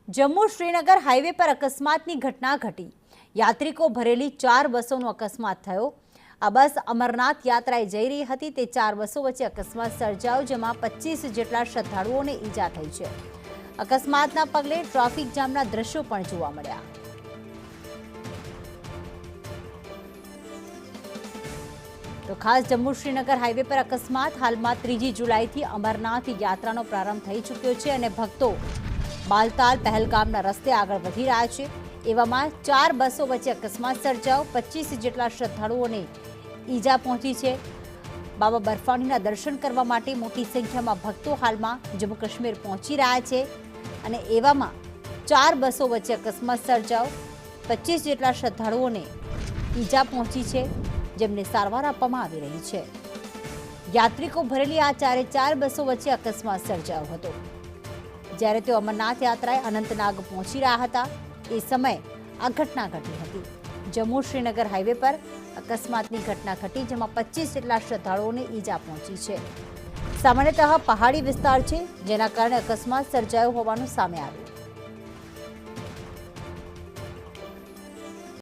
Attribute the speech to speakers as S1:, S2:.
S1: Jammu Srinagar highway पर अकस्मातनी घटना घटी। यात्रिको भरेली 4 बसोनो अकस्मात थयो। आ बस अमरनाथ यात्राए जई रही हती ते 4 बसों वच्चे अकस्मात सर्जायो, जेमां 25 जेटला श्रद्धाळुओने ईजा थई छे। अकस्मातना पगले ट्राफिक जामना दृश्यो पण जोवा मळ्या। तो खास जम्मू श्रीनगर हाईवे पर अकस्मात हाल में 3 जुलाई अमरनाथ यात्रानो प्रारंभ थई चूक्यो छे अने भक्तो बालताल पहलगामना रस्ते आगळ वधी रह्या छे। एवामां 4 बसों वच्चे अकस्मात सर्जायो। 25 जेटला श्रद्धाळुओने ईजा पहोंची छे। बाबा बर्फाणीना दर्शन करवा माटे मोटी संख्यामां भक्तो हालमां जम्मू काश्मीर पहोंची रह्या छे अने एवामां 4 बसों वच्चे अकस्मात सर्जायो। 25 जेटला श्रद्धाळुओने ईजा पहोंची छे, जेमने सारवार आपवामां आवी रही छे। यात्रिको भरेली आ 4 बसों वच्चे अकस्मात सर्जायो हतो। ज्यारे तेओ अमरनाथ यात्राए अनंतनाग पहोंची रह्या हता ए समये आ घटना घटी हती। जम्मू श्रीनगर हाईवे पर अकस्मातनी घटना घटी, जेमां 25 जेटला श्रद्धाळुओने ईजा पहोंची छे। सामान्यतः पहाड़ी विस्तार छे, जेना कारणे अकस्मात सर्जायो होवानुं सामे आव्युं।